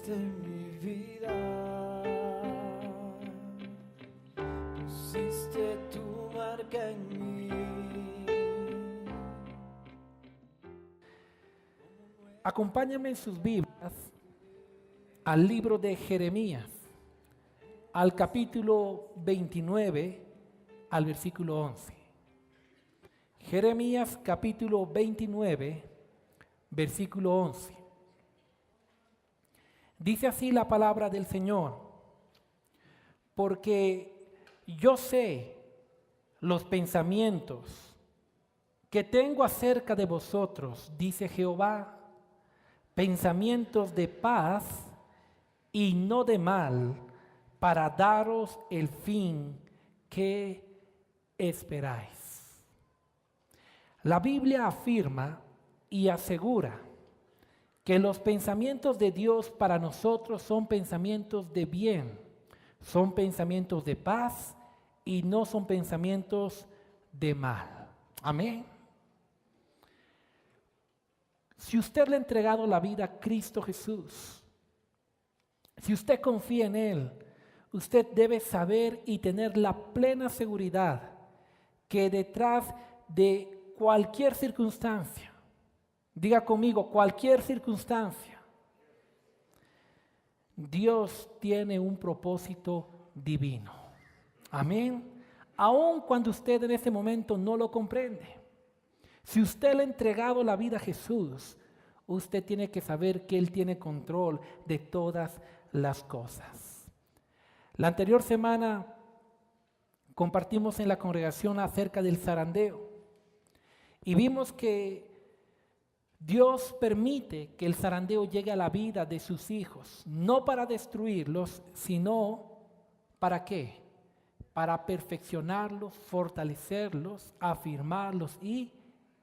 tocaste mi vida, pusiste tu marca en mí. Acompáñame en sus Biblias al libro de Jeremías, al capítulo 29, al versículo 11. Jeremías capítulo 29, versículo 11. Dice así la palabra del Señor: porque yo sé los pensamientos que tengo acerca de vosotros, dice Jehová, pensamientos de paz y no de mal, para daros el fin que esperáis. La Biblia afirma y asegura que los pensamientos de Dios para nosotros son pensamientos de bien, son pensamientos de paz y no son pensamientos de mal. Amén. Si usted le ha entregado la vida a Cristo Jesús, si usted confía en Él, usted debe saber y tener la plena seguridad que detrás de cualquier circunstancia, diga conmigo, cualquier circunstancia, Dios tiene un propósito divino. Amén. Aun cuando usted en ese momento no lo comprende. Si usted le ha entregado la vida a Jesús, usted tiene que saber que Él tiene control de todas las cosas. La anterior semana compartimos en la congregación acerca del zarandeo y vimos que Dios permite que el zarandeo llegue a la vida de sus hijos, no para destruirlos, sino ¿para qué? Para perfeccionarlos, fortalecerlos, afirmarlos y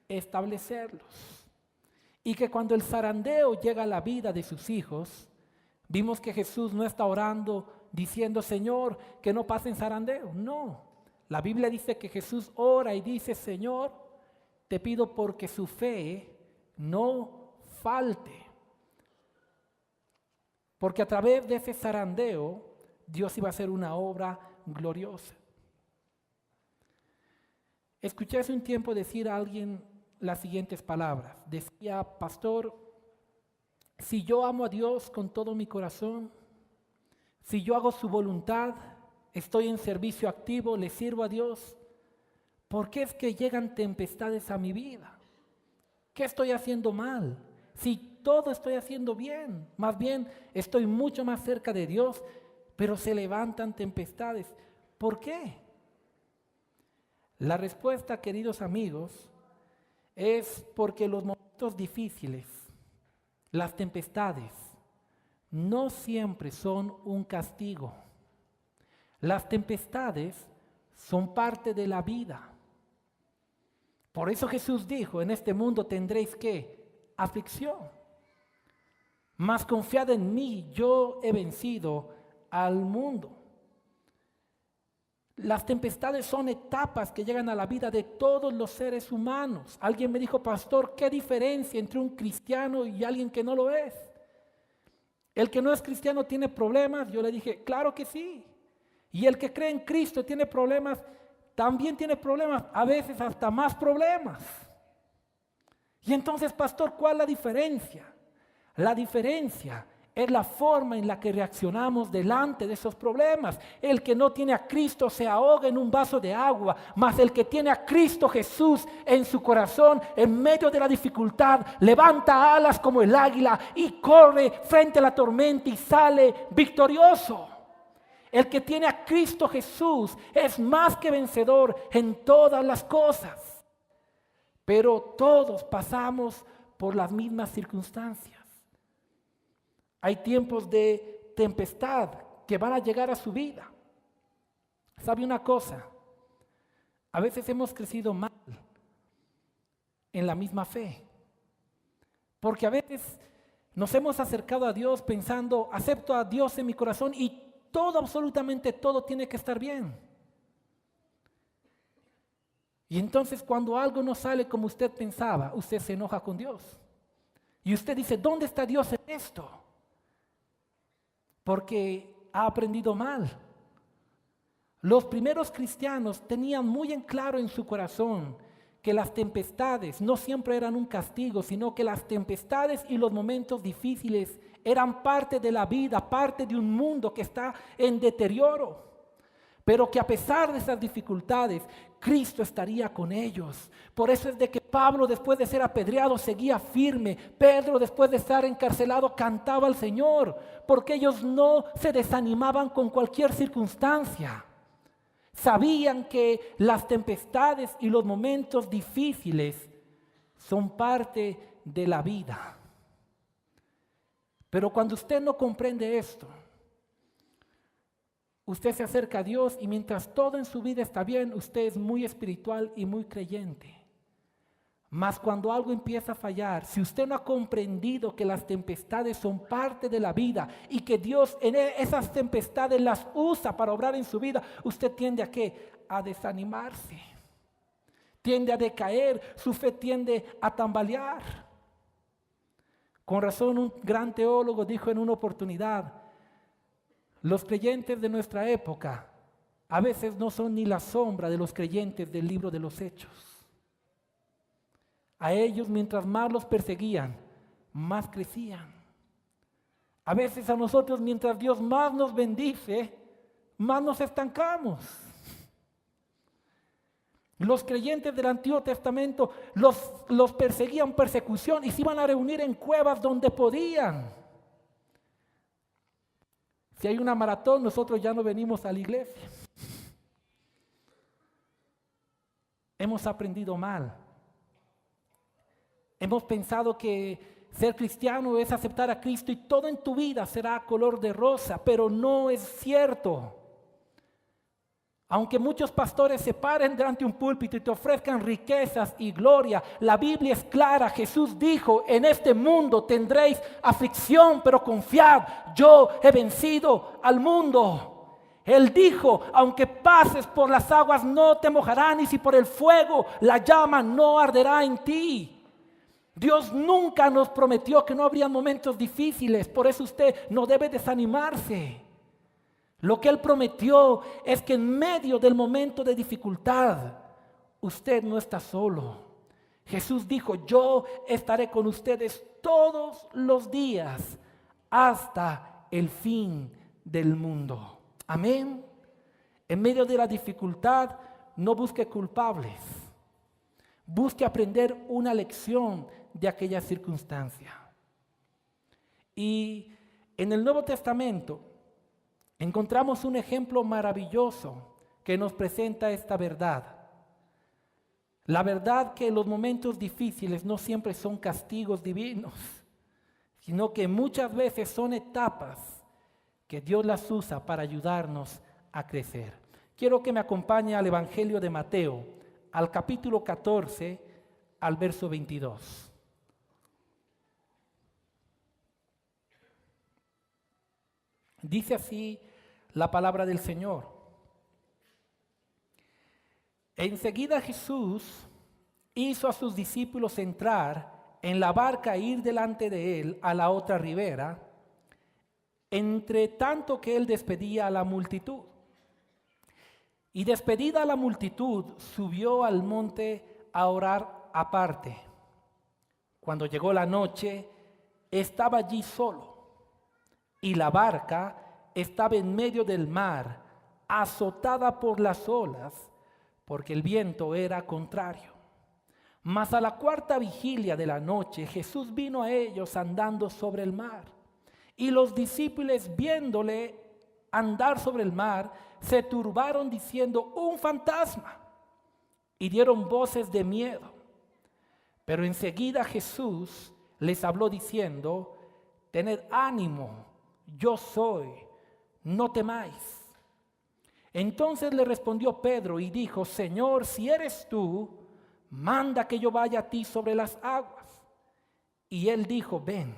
establecerlos. Y que cuando el zarandeo llega a la vida de sus hijos, vimos que Jesús no está orando diciendo, Señor, que no pasen zarandeo. No, la Biblia dice que Jesús ora y dice, Señor, te pido porque su fe no falte. Porque a través de ese zarandeo, Dios iba a hacer una obra gloriosa. Escuché hace un tiempo decir a alguien las siguientes palabras. Decía, pastor, si yo amo a Dios con todo mi corazón, si yo hago su voluntad, estoy en servicio activo, le sirvo a Dios, ¿por qué es que llegan tempestades a mi vida? ¿Qué estoy haciendo mal? Si todo estoy haciendo bien, más bien estoy mucho más cerca de Dios, pero se levantan tempestades. ¿Por qué? La respuesta, queridos amigos, es porque los momentos difíciles, las tempestades, no siempre son un castigo. Las tempestades son parte de la vida. Por eso Jesús dijo, en este mundo tendréis ¿qué? Aflicción. Mas confiad en mí, yo he vencido al mundo. Las tempestades son etapas que llegan a la vida de todos los seres humanos. Alguien me dijo, pastor, ¿qué diferencia entre un cristiano y alguien que no lo es? ¿El que no es cristiano tiene problemas? Yo le dije, claro que sí. Y el que cree en Cristo tiene problemas, también tiene problemas, a veces hasta más problemas. Y entonces, pastor, ¿cuál es la diferencia? La diferencia es la forma en la que reaccionamos delante de esos problemas. El que no tiene a Cristo se ahoga en un vaso de agua, mas el que tiene a Cristo Jesús en su corazón, en medio de la dificultad, levanta alas como el águila y corre frente a la tormenta y sale victorioso. El que tiene a Cristo Jesús es más que vencedor en todas las cosas. Pero todos pasamos por las mismas circunstancias. Hay tiempos de tempestad que van a llegar a su vida. ¿Sabe una cosa? A veces hemos crecido mal en la misma fe. Porque a veces nos hemos acercado a Dios pensando, acepto a Dios en mi corazón y todo, absolutamente todo tiene que estar bien. Y entonces cuando algo no sale como usted pensaba, usted se enoja con Dios. Y usted dice, ¿dónde está Dios en esto? porque ha aprendido mal. Los primeros cristianos tenían muy en claro en su corazón que las tempestades no siempre eran un castigo, sino que las tempestades y los momentos difíciles eran parte de la vida, parte de un mundo que está en deterioro. Pero que a pesar de esas dificultades, Cristo estaría con ellos. Por eso es de que Pablo, después de ser apedreado, seguía firme. Pedro, después de estar encarcelado, cantaba al Señor, porque ellos no se desanimaban con cualquier circunstancia. Sabían que las tempestades y los momentos difíciles son parte de la vida. Pero cuando usted no comprende esto, usted se acerca a Dios y mientras todo en su vida está bien, usted es muy espiritual y muy creyente. Mas cuando algo empieza a fallar, si usted no ha comprendido que las tempestades son parte de la vida y que Dios en esas tempestades las usa para obrar en su vida, usted tiende ¿a qué? A desanimarse, tiende a decaer, su fe tiende a tambalear. Con razón un gran teólogo dijo en una oportunidad: los creyentes de nuestra época a veces no son ni la sombra de los creyentes del libro de los Hechos. A ellos, mientras más los perseguían, más crecían. A veces a nosotros, mientras Dios más nos bendice, más nos estancamos. Los creyentes del Antiguo Testamento los perseguían persecución y se iban a reunir en cuevas donde podían. Si hay una maratón, nosotros ya no venimos a la iglesia. Hemos aprendido mal. Hemos pensado que ser cristiano es aceptar a Cristo y todo en tu vida será color de rosa, pero no es cierto. Aunque muchos pastores se paren delante de un púlpito y te ofrezcan riquezas y gloria, la Biblia es clara. Jesús dijo: en este mundo tendréis aflicción, pero confiad, yo he vencido al mundo. Él dijo: aunque pases por las aguas no te mojarán, y si por el fuego la llama no arderá en ti. Dios nunca nos prometió que no habría momentos difíciles, por eso usted no debe desanimarse. Lo que Él prometió es que en medio del momento de dificultad, usted no está solo. Jesús dijo: yo estaré con ustedes todos los días hasta el fin del mundo. Amén. En medio de la dificultad, no busque culpables. Busque aprender una lección de aquella circunstancia. Y en el Nuevo Testamento encontramos un ejemplo maravilloso que nos presenta esta verdad. La verdad que los momentos difíciles no siempre son castigos divinos, sino que muchas veces son etapas que Dios las usa para ayudarnos a crecer. Quiero que me acompañe al Evangelio de Mateo, al capítulo 14, al verso 22. Dice así la palabra del Señor. Enseguida Jesús hizo a sus discípulos entrar en la barca e ir delante de él a la otra ribera, entre tanto que él despedía a la multitud. Y despedida a la multitud, subió al monte a orar aparte. Cuando llegó la noche, estaba allí solo, y la barca estaba en medio del mar, azotada por las olas, porque el viento era contrario. Mas a la cuarta vigilia de la noche, Jesús vino a ellos andando sobre el mar. Y los discípulos, viéndole andar sobre el mar, se turbaron diciendo: un fantasma, y dieron voces de miedo. Pero enseguida Jesús les habló diciendo: tened ánimo, yo soy, no temáis. Entonces le respondió Pedro y dijo: Señor, si eres tú, manda que yo vaya a ti sobre las aguas. Y él dijo: ven.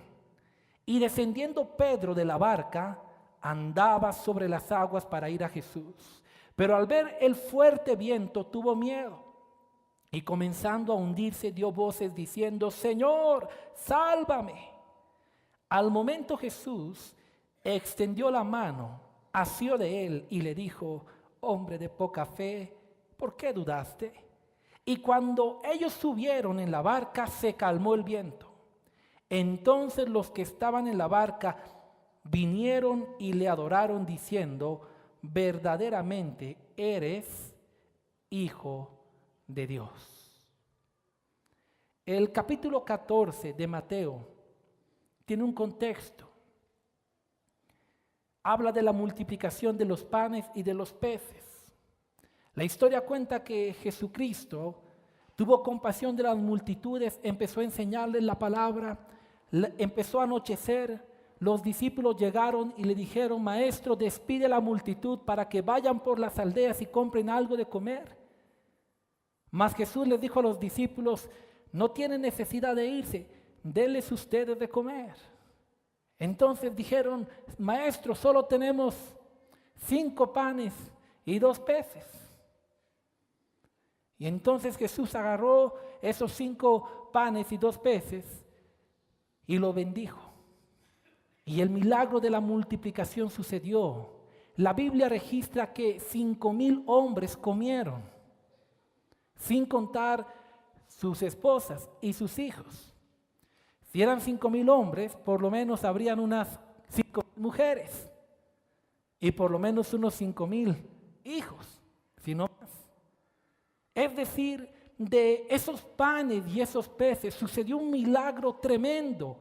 Y descendiendo Pedro de la barca, andaba sobre las aguas para ir a Jesús. Pero al ver el fuerte viento tuvo miedo, y comenzando a hundirse dio voces diciendo: Señor, sálvame. Al momento Jesús, extendió la mano, asió de él y le dijo: hombre de poca fe, ¿por qué dudaste? Y cuando ellos subieron en la barca, se calmó el viento. Entonces los que estaban en la barca vinieron y le adoraron diciendo: verdaderamente eres Hijo de Dios. El capítulo 14 de Mateo tiene un contexto. Habla de la multiplicación de los panes y de los peces. La historia cuenta que Jesucristo tuvo compasión de las multitudes, empezó a enseñarles la palabra, empezó a anochecer, los discípulos llegaron y le dijeron: maestro, despide a la multitud para que vayan por las aldeas y compren algo de comer. Mas Jesús les dijo a los discípulos: no tienen necesidad de irse, denles ustedes de comer. Entonces dijeron: maestro, solo tenemos 5 panes y 2 peces. Y entonces Jesús agarró esos 5 panes y 2 peces y lo bendijo. Y el milagro de la multiplicación sucedió. La Biblia registra que 5,000 hombres comieron, sin contar sus esposas y sus hijos. Si eran 5,000 hombres, por lo menos habrían unas 5,000 mujeres y por lo menos unos 5,000 hijos, si no más. Es decir, de esos panes y esos peces sucedió un milagro tremendo.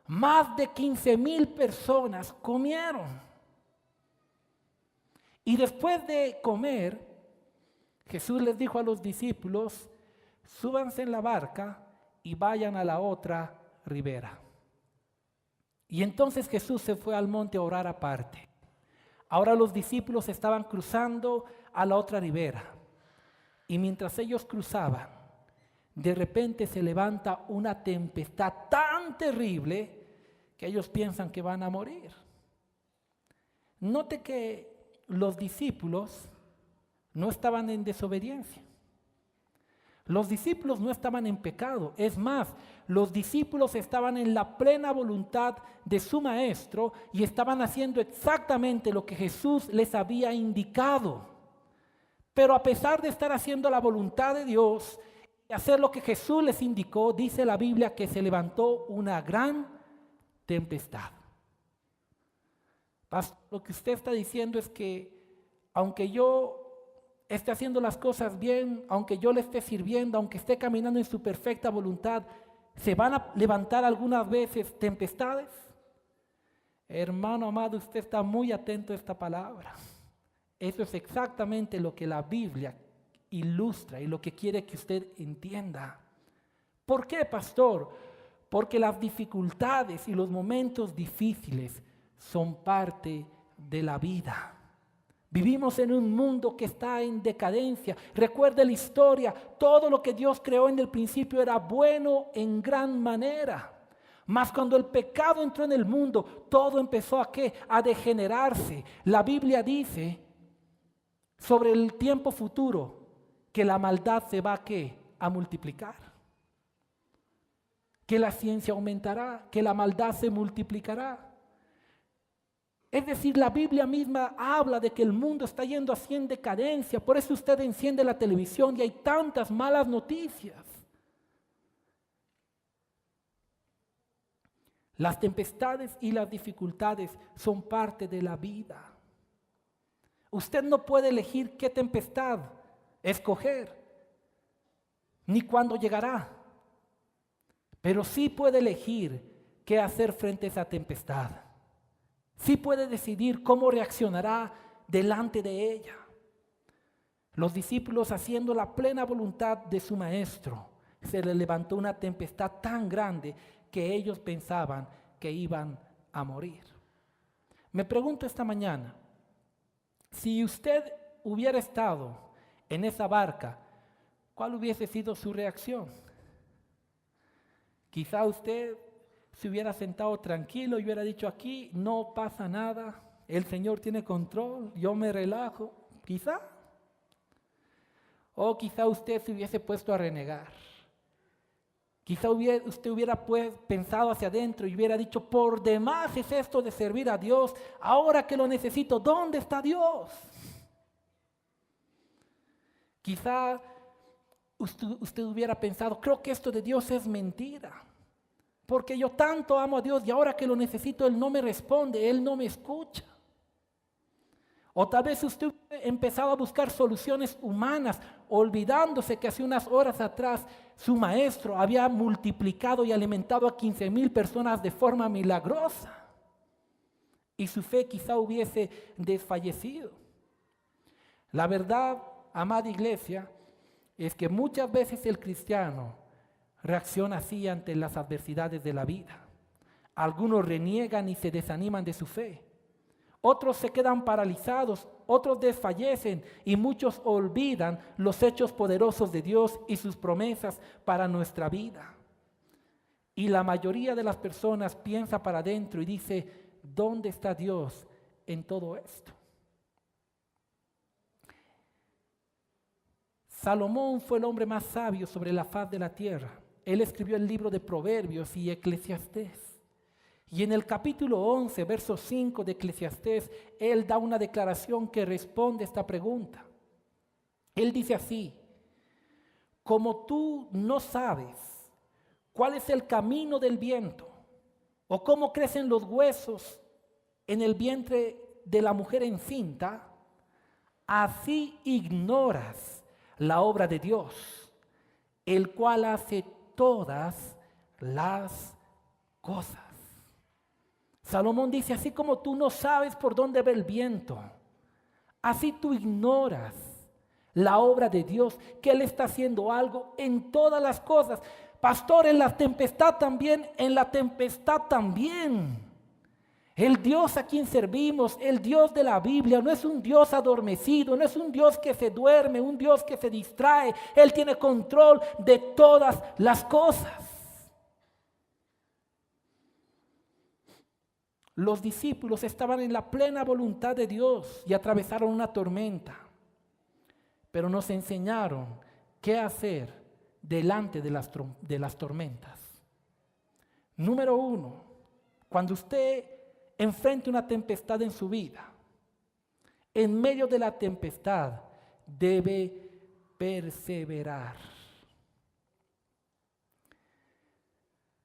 Más de 15,000 personas comieron. Y después de comer, Jesús les dijo a los discípulos: súbanse en la barca y vayan a la otra ribera. Y entonces Jesús se fue al monte a orar aparte. Ahora los discípulos estaban cruzando a la otra ribera. Y mientras ellos cruzaban, de repente se levanta una tempestad tan terrible que ellos piensan que van a morir. Note que los discípulos no estaban en desobediencia. Los discípulos no estaban en pecado. Es más, los discípulos estaban en la plena voluntad de su maestro y estaban haciendo exactamente lo que Jesús les había indicado. Pero a pesar de estar haciendo la voluntad de Dios y hacer lo que Jesús les indicó, dice la Biblia que se levantó una gran tempestad. Pastor, lo que usted está diciendo es que aunque yo esté haciendo las cosas bien, aunque yo le esté sirviendo, aunque esté caminando en su perfecta voluntad, ¿se van a levantar algunas veces tempestades? Hermano amado, usted está muy atento a esta palabra. Eso es exactamente lo que la Biblia ilustra y lo que quiere que usted entienda. ¿Por qué, pastor? Porque las dificultades y los momentos difíciles son parte de la vida. Vivimos en un mundo que está en decadencia. Recuerde la historia, todo lo que Dios creó en el principio era bueno en gran manera. Mas cuando el pecado entró en el mundo, todo empezó ¿a qué? A degenerarse. La Biblia dice sobre el tiempo futuro que la maldad se va ¿a qué? A multiplicar. Que la ciencia aumentará, que la maldad se multiplicará. Es decir, la Biblia misma habla de que el mundo está yendo así en decadencia. Por eso usted enciende la televisión y hay tantas malas noticias. Las tempestades y las dificultades son parte de la vida. Usted no puede elegir qué tempestad escoger, ni cuándo llegará. Pero sí puede elegir qué hacer frente a esa tempestad. Sí puede decidir cómo reaccionará delante de ella. Los discípulos, haciendo la plena voluntad de su maestro, se les levantó una tempestad tan grande que ellos pensaban que iban a morir. Me pregunto esta mañana, si usted hubiera estado en esa barca, ¿cuál hubiese sido su reacción? Quizá usted se hubiera sentado tranquilo y hubiera dicho: aquí no pasa nada, el Señor tiene control, yo me relajo, quizá. O quizá usted se hubiese puesto a renegar. Quizá usted hubiera pensado hacia adentro y hubiera dicho, por demás es esto de servir a Dios, ahora que lo necesito, ¿dónde está Dios? Quizá usted hubiera pensado, creo que esto de Dios es mentira, porque yo tanto amo a Dios y ahora que lo necesito, Él no me responde, Él no me escucha. O tal vez usted ha empezado a buscar soluciones humanas, olvidándose que hace unas horas atrás su maestro había multiplicado y alimentado a 15,000 personas de forma milagrosa. Y su fe quizá hubiese desfallecido. La verdad, amada iglesia, es que muchas veces el cristiano reacciona así ante las adversidades de la vida. Algunos reniegan y se desaniman de su fe. Otros se quedan paralizados, otros desfallecen y muchos olvidan los hechos poderosos de Dios y sus promesas para nuestra vida. Y la mayoría de las personas piensa para adentro y dice, ¿dónde está Dios en todo esto? Salomón fue el hombre más sabio sobre la faz de la tierra. Él escribió el libro de Proverbios y Eclesiastés. Y en el capítulo 11, verso 5 de Eclesiastés, él da una declaración que responde a esta pregunta. Él dice así, como tú no sabes cuál es el camino del viento o cómo crecen los huesos en el vientre de la mujer encinta, así ignoras la obra de Dios, el cual hace todas las cosas. Salomón dice, así como tú no sabes por dónde va el viento, así tú ignoras la obra de Dios, que Él está haciendo algo en todas las cosas. Pastor, en la tempestad también, en la tempestad también. El Dios a quien servimos, el Dios de la Biblia, no es un Dios adormecido, no es un Dios que se duerme, un Dios que se distrae. Él tiene control de todas las cosas. Los discípulos estaban en la plena voluntad de Dios y atravesaron una tormenta, pero nos enseñaron qué hacer delante de las tormentas. Número 1, cuando usted enfrente una tempestad en su vida, en medio de la tempestad debe perseverar.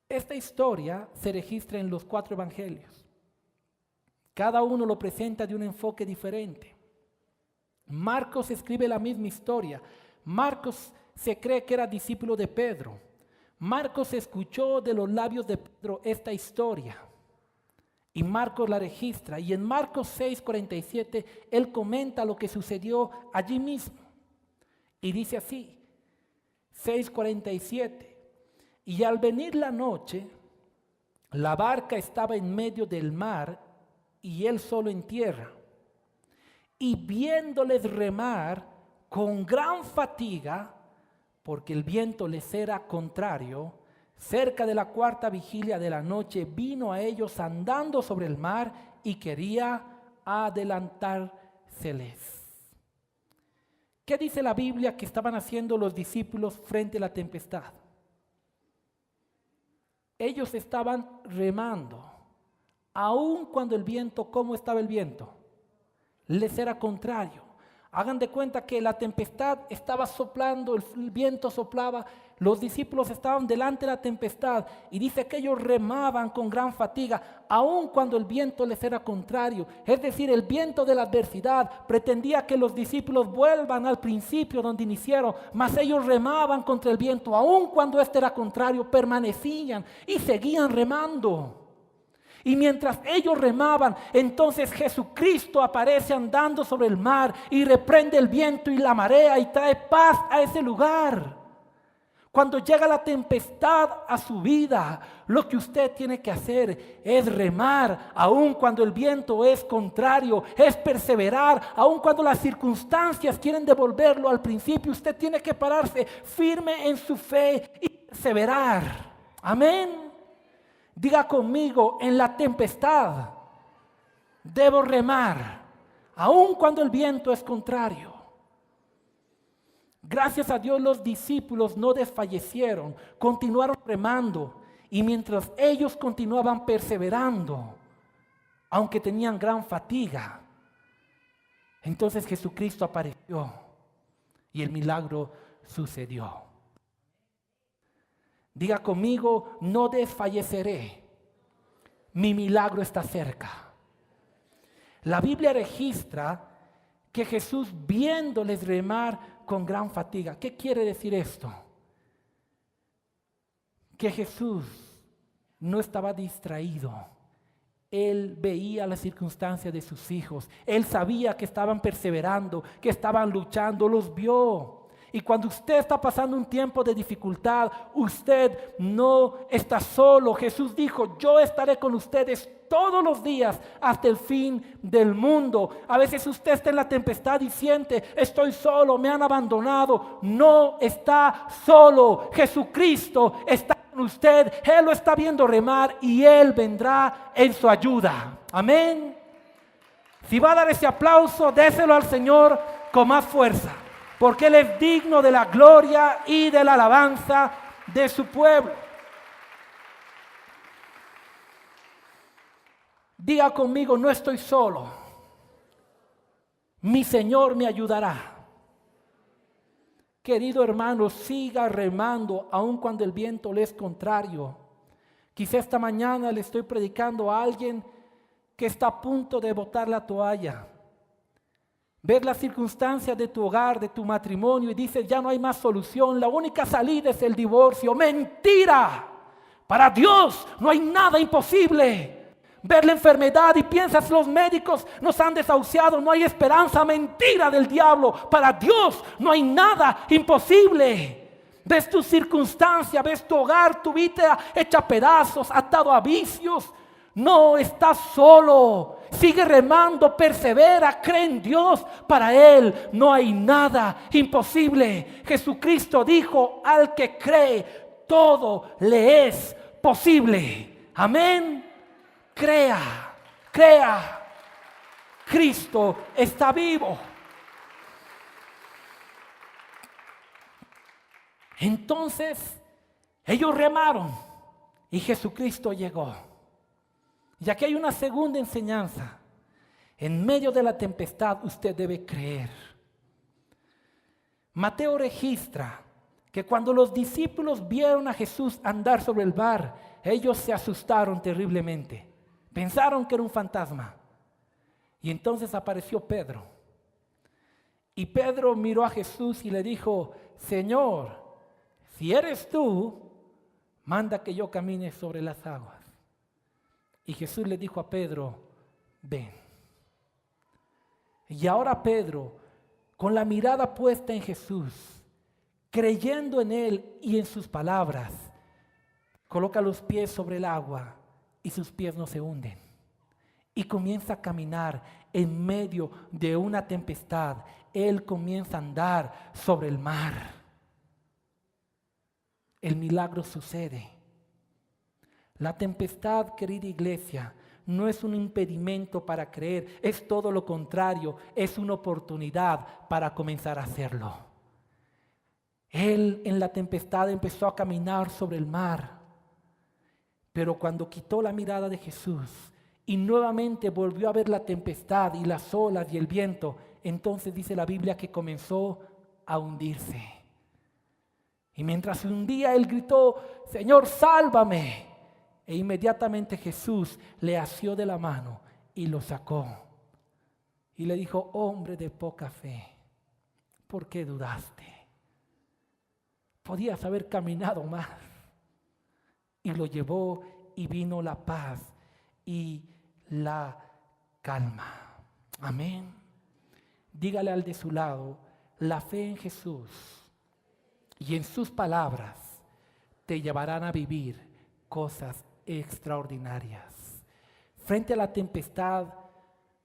Esta historia se registra en los 4 evangelios. Cada uno lo presenta de un enfoque diferente. Marcos escribe la misma historia. Marcos se cree que era discípulo de Pedro. Marcos escuchó de los labios de Pedro esta historia y Marcos la registra. Y en Marcos 6:47 él comenta lo que sucedió allí mismo. Y dice así, 6:47, y al venir la noche, la barca estaba en medio del mar y él solo en tierra. Y viéndoles remar con gran fatiga, porque el viento les era contrario, cerca de la 4ª vigilia de la noche vino a ellos andando sobre el mar y quería adelantárseles. ¿Qué dice la Biblia que estaban haciendo los discípulos frente a la tempestad? Ellos estaban remando. Aun cuando el viento, ¿cómo estaba el viento? Les era contrario. Hagan de cuenta que la tempestad estaba soplando, el viento soplaba, los discípulos estaban delante de la tempestad y dice que ellos remaban con gran fatiga, aun cuando el viento les era contrario. Es decir, el viento de la adversidad pretendía que los discípulos vuelvan al principio donde iniciaron, mas ellos remaban contra el viento, aun cuando este era contrario, permanecían y seguían remando. Y mientras ellos remaban, entonces Jesucristo aparece andando sobre el mar y reprende el viento y la marea y trae paz a ese lugar. Cuando llega la tempestad a su vida, lo que usted tiene que hacer es remar, aun cuando el viento es contrario, es perseverar, aun cuando las circunstancias quieren devolverlo al principio. Usted tiene que pararse firme en su fe y perseverar. Amén. Diga conmigo, en la tempestad debo remar, aun cuando el viento es contrario. Gracias a Dios los discípulos no desfallecieron, continuaron remando. Y mientras ellos continuaban perseverando, aunque tenían gran fatiga, entonces Jesucristo apareció y el milagro sucedió. Diga conmigo, no desfalleceré, mi milagro está cerca. La Biblia registra que Jesús viéndoles remar con gran fatiga. ¿Qué quiere decir esto? Que Jesús no estaba distraído. Él veía las circunstancias de sus hijos. Él sabía que estaban perseverando, que estaban luchando, los vio. Y cuando usted está pasando un tiempo de dificultad, usted no está solo. Jesús dijo, yo estaré con ustedes todos los días hasta el fin del mundo. A veces usted está en la tempestad y siente, estoy solo, me han abandonado. No está solo. Jesucristo está con usted. Él lo está viendo remar y Él vendrá en su ayuda. Amén. Si va a dar ese aplauso, déselo al Señor con más fuerza, porque Él es digno de la gloria y de la alabanza de su pueblo. Diga conmigo, no estoy solo. Mi Señor me ayudará. Querido hermano, siga remando aun cuando el viento le es contrario. Quizá esta mañana le estoy predicando a alguien que está a punto de botar la toalla. Ver las circunstancias de tu hogar, de tu matrimonio y dices, ya no hay más solución, la única salida es el divorcio. ¡Mentira! Para Dios no hay nada imposible. Ver la enfermedad y piensas, los médicos nos han desahuciado, no hay esperanza. Mentira del diablo. Para Dios no hay nada imposible. Ves tu circunstancia, ves tu hogar, tu vida hecha pedazos, atado a vicios. No estás solo. Sigue remando, persevera, cree en Dios. Para Él no hay nada imposible. Jesucristo dijo, al que cree, todo le es posible. Amén. Crea, crea. Cristo está vivo. Entonces, ellos remaron y Jesucristo llegó. Y aquí hay una segunda enseñanza. En medio de la tempestad usted debe creer. Mateo registra que cuando los discípulos vieron a Jesús andar sobre el mar, ellos se asustaron terriblemente. Pensaron que era un fantasma. Y entonces apareció Pedro. Y Pedro miró a Jesús y le dijo, Señor, si eres tú, manda que yo camine sobre las aguas. Y Jesús le dijo a Pedro, ven. Y ahora Pedro, con la mirada puesta en Jesús, creyendo en Él y en sus palabras, coloca los pies sobre el agua y sus pies no se hunden. Y comienza a caminar en medio de una tempestad. Él comienza a andar sobre el mar. El milagro sucede. La tempestad, querida iglesia, no es un impedimento para creer, es todo lo contrario, es una oportunidad para comenzar a hacerlo. Él en la tempestad empezó a caminar sobre el mar, pero cuando quitó la mirada de Jesús y nuevamente volvió a ver la tempestad y las olas y el viento, entonces dice la Biblia que comenzó a hundirse. Y mientras se hundía, él gritó, Señor, sálvame. E inmediatamente Jesús le asió de la mano y lo sacó. Y le dijo, hombre de poca fe, ¿por qué dudaste? Podías haber caminado más. Y lo llevó y vino la paz y la calma. Amén. Dígale al de su lado, la fe en Jesús y en sus palabras te llevarán a vivir cosas extraordinarias. Frente a la tempestad,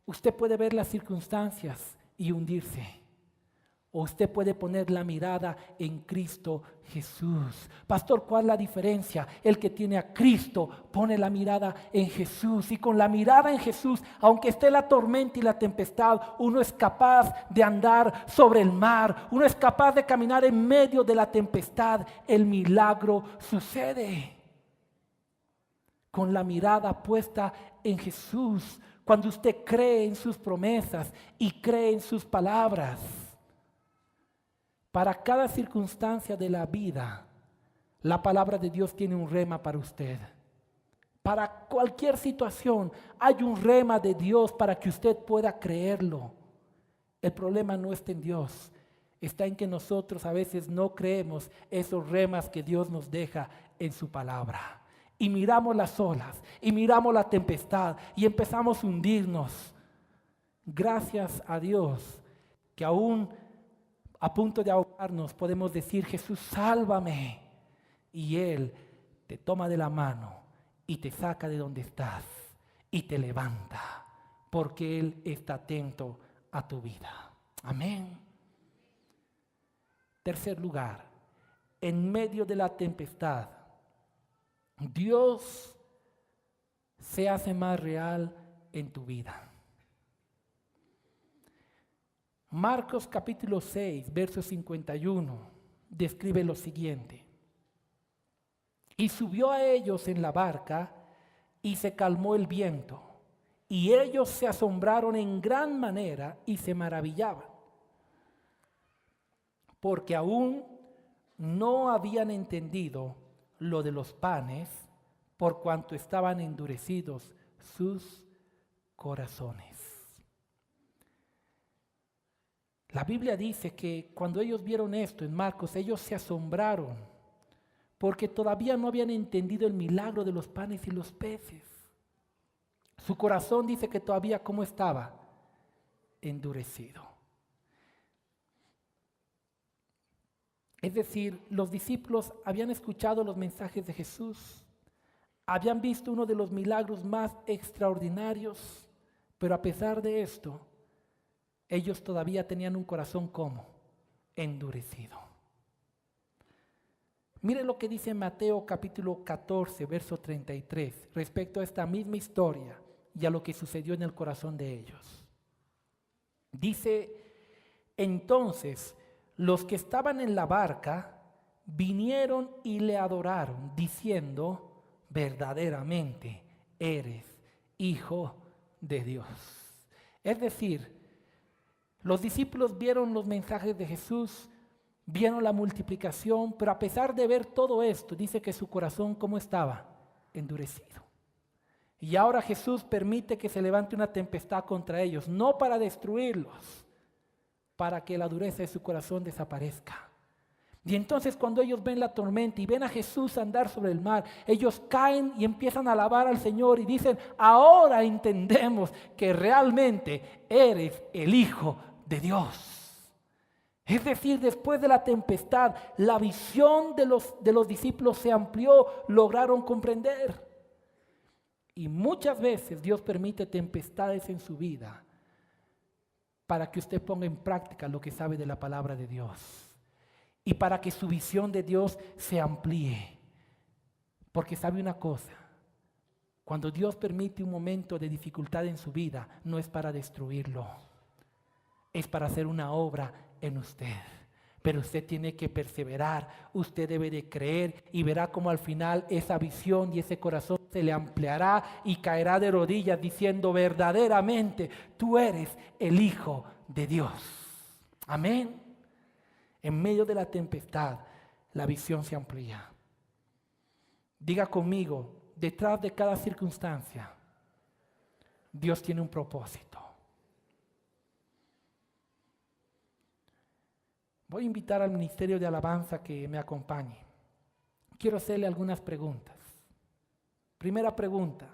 usted puede ver las circunstancias y hundirse. O usted puede poner la mirada en Cristo Jesús. Pastor, ¿cuál es la diferencia? El que tiene a Cristo pone la mirada en Jesús. Y con la mirada en Jesús, aunque esté la tormenta y la tempestad, uno es capaz de andar sobre el mar. Uno es capaz de caminar en medio de la tempestad. El milagro sucede. Con la mirada puesta en Jesús. Cuando usted cree en sus promesas y cree en sus palabras. Para cada circunstancia de la vida, la palabra de Dios tiene un rema para usted. Para cualquier situación hay un rema de Dios para que usted pueda creerlo. El problema no está en Dios, está en que nosotros a veces no creemos esos remas que Dios nos deja en su palabra. Y miramos las olas, y miramos la tempestad, y empezamos a hundirnos. Gracias a Dios que aún a punto de ahogarnos podemos decir: Jesús, sálvame. Y Él te toma de la mano y te saca de donde estás y te levanta, porque Él está atento a tu vida. Amén. Tercer lugar, en medio de la tempestad, Dios se hace más real en tu vida. Marcos capítulo 6, verso 51, describe lo siguiente. Y subió a ellos en la barca y se calmó el viento. Y ellos se asombraron en gran manera y se maravillaban, porque aún no habían entendido lo de los panes, por cuanto estaban endurecidos sus corazones. La Biblia dice que cuando ellos vieron esto en Marcos, ellos se asombraron porque todavía no habían entendido el milagro de los panes y los peces. Su corazón dice que todavía, ¿cómo estaba? Endurecido. Es decir, los discípulos habían escuchado los mensajes de Jesús, habían visto uno de los milagros más extraordinarios, pero a pesar de esto, ellos todavía tenían un corazón como endurecido. Mire lo que dice Mateo capítulo 14, verso 33, respecto a esta misma historia y a lo que sucedió en el corazón de ellos. Dice: entonces los que estaban en la barca vinieron y le adoraron, diciendo: verdaderamente eres Hijo de Dios. Es decir, los discípulos vieron los mensajes de Jesús, vieron la multiplicación, pero a pesar de ver todo esto, dice que su corazón, ¿cómo estaba? Endurecido. Y ahora Jesús permite que se levante una tempestad contra ellos, no para destruirlos, para que la dureza de su corazón desaparezca. Y entonces cuando ellos ven la tormenta y ven a Jesús andar sobre el mar, ellos caen y empiezan a alabar al Señor y dicen: ahora entendemos que realmente eres el Hijo de Dios. Es decir, después de la tempestad, la visión de los discípulos se amplió, lograron comprender. Y muchas veces Dios permite tempestades en su vida para que usted ponga en práctica lo que sabe de la palabra de Dios y para que su visión de Dios se amplíe. Porque sabe una cosa, cuando Dios permite un momento de dificultad en su vida, no es para destruirlo, es para hacer una obra en usted. Pero usted tiene que perseverar, usted debe de creer y verá cómo al final esa visión y ese corazón se le ampliará y caerá de rodillas diciendo: verdaderamente tú eres el Hijo de Dios. Amén. En medio de la tempestad, la visión se amplía. Diga conmigo: detrás de cada circunstancia, Dios tiene un propósito. Voy a invitar al ministerio de alabanza que me acompañe. Quiero hacerle algunas preguntas. Primera pregunta: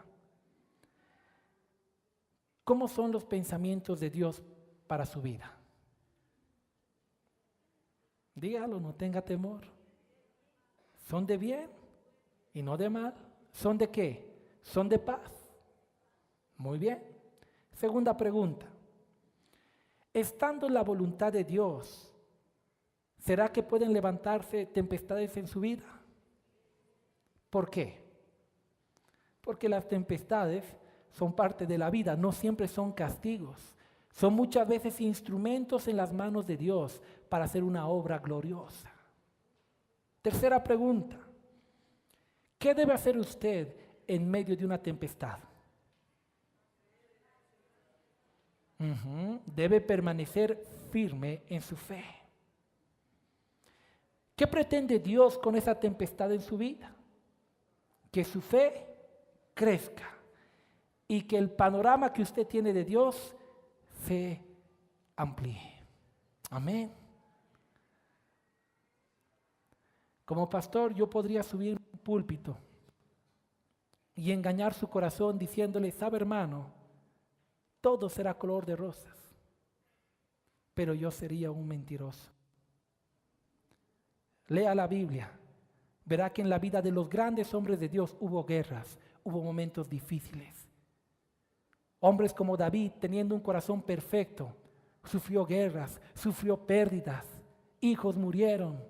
¿cómo son los pensamientos de Dios para su vida? Dígalo, no tenga temor. ¿Son de bien y no de mal? ¿Son de qué? ¿Son de paz? Muy bien. Segunda pregunta: estando en la voluntad de Dios, ¿Será que pueden levantarse tempestades en su vida? ¿Por qué? Porque las tempestades son parte de la vida, no siempre son castigos. Son muchas veces instrumentos en las manos de Dios para hacer una obra gloriosa. Tercera pregunta. ¿Qué debe hacer usted en medio de una tempestad? Debe permanecer firme en su fe. ¿Qué pretende Dios con esa tempestad en su vida? Que su fe crezca y que el panorama que usted tiene de Dios se amplíe. Amén. Como pastor, yo podría subir un púlpito y engañar su corazón diciéndole, sabe hermano, todo será color de rosas, pero yo sería un mentiroso. Lea la Biblia, verá que en la vida de los grandes hombres de Dios hubo guerras, hubo momentos difíciles. Hombres como David, teniendo un corazón perfecto, sufrió guerras, sufrió pérdidas, hijos murieron.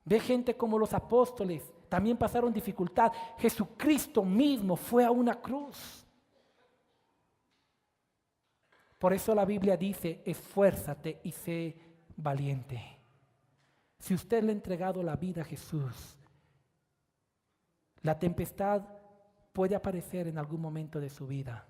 Ve gente como los apóstoles, también pasaron dificultad. Jesucristo mismo fue a una cruz. Por eso la Biblia dice, esfuérzate y sé valiente. Si usted le ha entregado la vida a Jesús, la tempestad puede aparecer en algún momento de su vida.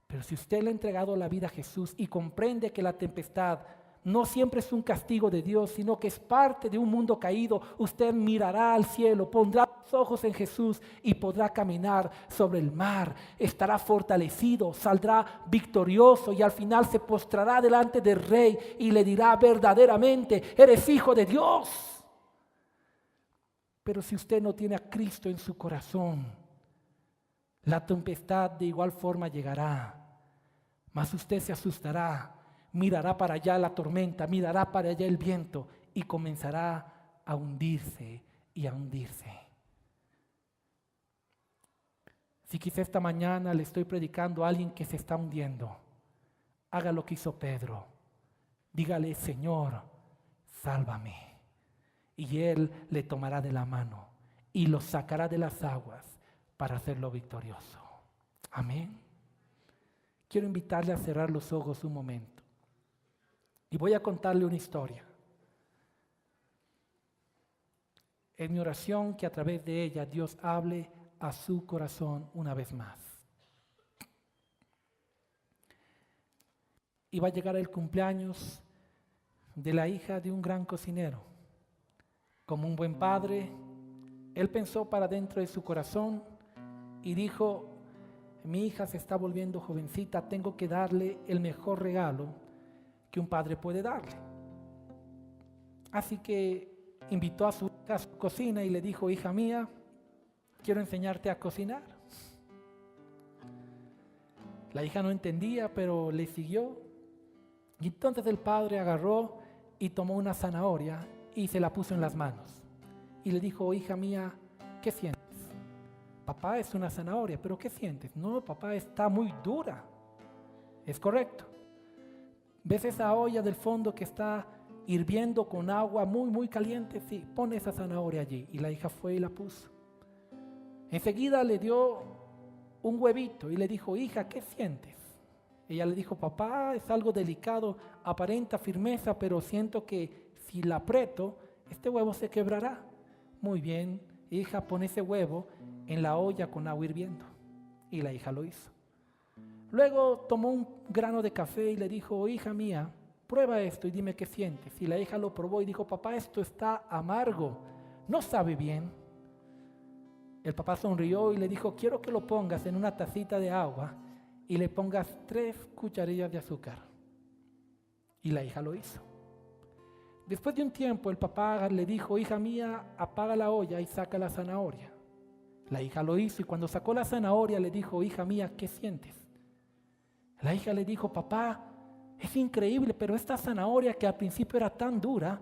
Pero si usted le ha entregado la vida a Jesús y comprende que la tempestad no siempre es un castigo de Dios, sino que es parte de un mundo caído, usted mirará al cielo, pondrá los ojos en Jesús y podrá caminar sobre el mar, estará fortalecido, saldrá victorioso y al final se postrará delante del Rey y le dirá verdaderamente, eres hijo de Dios. Pero si usted no tiene a Cristo en su corazón, la tempestad de igual forma llegará, mas usted se asustará. Mirará para allá la tormenta, mirará para allá el viento y comenzará a hundirse y a hundirse. Si quizá esta mañana le estoy predicando a alguien que se está hundiendo, haga lo que hizo Pedro. Dígale, Señor, sálvame. Y Él le tomará de la mano y lo sacará de las aguas para hacerlo victorioso. Amén. Quiero invitarle a cerrar los ojos un momento. Y voy a contarle una historia. Es mi oración que a través de ella Dios hable a su corazón una vez más. Iba a llegar el cumpleaños de la hija de un gran cocinero. Como un buen padre, él pensó para dentro de su corazón y dijo, mi hija se está volviendo jovencita, tengo que darle el mejor regalo que un padre puede darle. Así que invitó a su hija a su cocina y le dijo, hija mía, quiero enseñarte a cocinar. La hija no entendía, pero le siguió. Y entonces el padre agarró y tomó una zanahoria y se la puso en las manos. Y le dijo, hija mía, ¿qué sientes? Papá, es una zanahoria, pero ¿qué sientes? No, papá, está muy dura. Es correcto. ¿Ves esa olla del fondo que está hirviendo con agua muy caliente? Sí, pon esa zanahoria allí. Y la hija fue y la puso. Enseguida le dio un huevito y le dijo, hija, ¿qué sientes? Ella le dijo, papá, es algo delicado, aparenta firmeza, pero siento que si la aprieto, este huevo se quebrará. Muy bien, hija, pon ese huevo en la olla con agua hirviendo. Y la hija lo hizo. Luego tomó un grano de café y le dijo, hija mía, prueba esto y dime qué sientes. Y la hija lo probó y dijo, papá, esto está amargo, no sabe bien. El papá sonrió y le dijo, quiero que lo pongas en una tacita de agua y le pongas 3 cucharillas de azúcar. Y la hija lo hizo. Después de un tiempo el papá le dijo, hija mía, apaga la olla y saca la zanahoria. La hija lo hizo y cuando sacó la zanahoria le dijo, hija mía, ¿qué sientes? La hija le dijo, papá, es increíble, pero esta zanahoria que al principio era tan dura,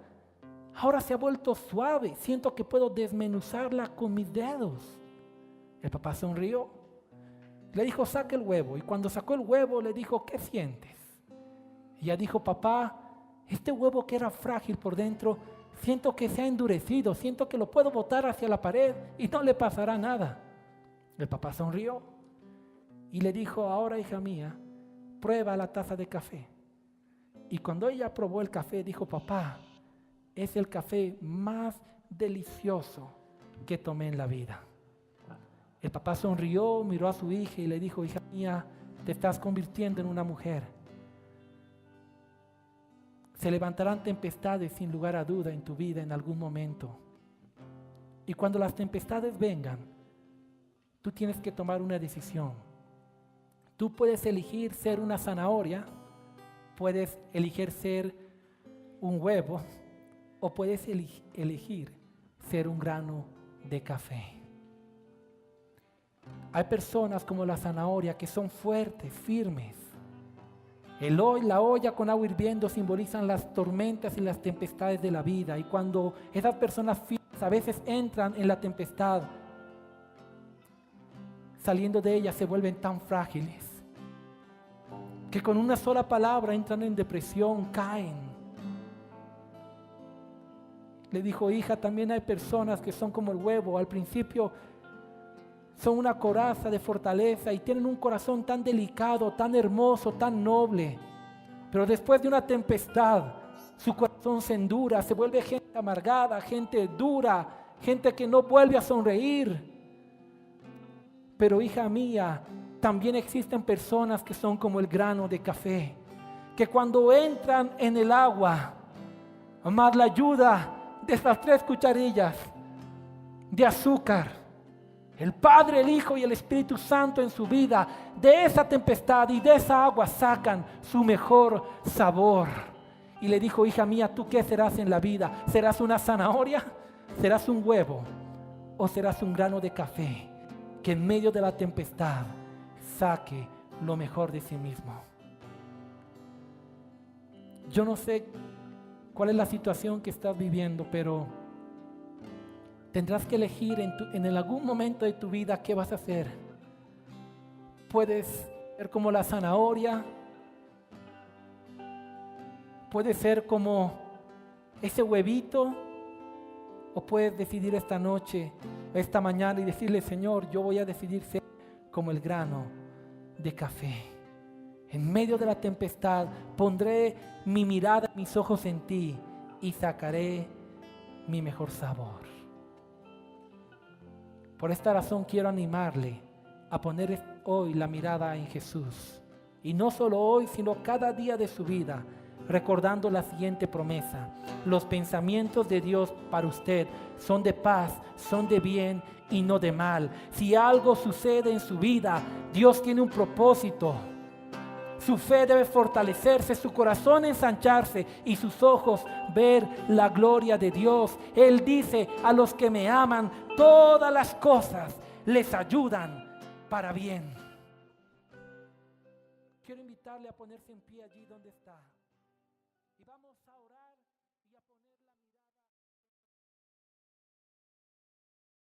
ahora se ha vuelto suave. Siento que puedo desmenuzarla con mis dedos. El papá sonrió. Le dijo, saca el huevo. Y cuando sacó el huevo le dijo, ¿qué sientes? Y ella dijo, papá, este huevo que era frágil por dentro, siento que se ha endurecido, siento que lo puedo botar hacia la pared y no le pasará nada. El papá sonrió y le dijo, ahora hija mía, prueba la taza de café. Y cuando ella probó el café, dijo, papá, es el café más delicioso que tomé en la vida. El papá sonrió, miró a su hija y le dijo, hija mía, te estás convirtiendo en una mujer. Se levantarán tempestades sin lugar a duda en tu vida en algún momento. Y cuando las tempestades vengan, tú tienes que tomar una decisión. Tú puedes elegir ser una zanahoria, puedes elegir ser un huevo o puedes elegir ser un grano de café. Hay personas como la zanahoria que son fuertes, firmes. La olla con agua hirviendo simbolizan las tormentas y las tempestades de la vida. Y cuando esas personas firmes a veces entran en la tempestad, saliendo de ella se vuelven tan frágiles que con una sola palabra entran en depresión, caen. Le dijo, hija, también hay personas que son como el huevo. Al principio son una coraza de fortaleza y tienen un corazón tan delicado, tan hermoso, tan noble. Pero después de una tempestad, su corazón se endura, se vuelve gente amargada, gente dura, gente que no vuelve a sonreír. Pero hija mía, también existen personas que son como el grano de café, que cuando entran en el agua, más la ayuda de estas 3 cucharillas de azúcar, el Padre, el Hijo y el Espíritu Santo en su vida, de esa tempestad y de esa agua sacan su mejor sabor. Y le dijo, hija mía, ¿tú qué serás en la vida? ¿Serás una zanahoria? ¿Serás un huevo? ¿O serás un grano de café que en medio de la tempestad saque lo mejor de sí mismo? Yo no sé cuál es la situación que estás viviendo, pero tendrás que elegir en algún momento de tu vida qué vas a hacer. Puedes ser como la zanahoria, puedes ser como ese huevito, o puedes decidir esta noche, esta mañana y decirle, Señor, yo voy a decidir ser como el grano de café. En medio de la tempestad pondré mi mirada, mis ojos en ti y sacaré mi mejor sabor. Por esta razón quiero animarle a poner hoy la mirada en Jesús. Y no solo hoy, sino cada día de su vida, recordando la siguiente promesa. Los pensamientos de Dios para usted son de paz, son de bien y no de mal. Si algo sucede en su vida, Dios tiene un propósito. Su fe debe fortalecerse, su corazón ensancharse y sus ojos ver la gloria de Dios. Él dice, a los que me aman, todas las cosas les ayudan para bien. Quiero invitarle a ponerse en pie allí donde está. Y vamos a orar y a poner la mirada.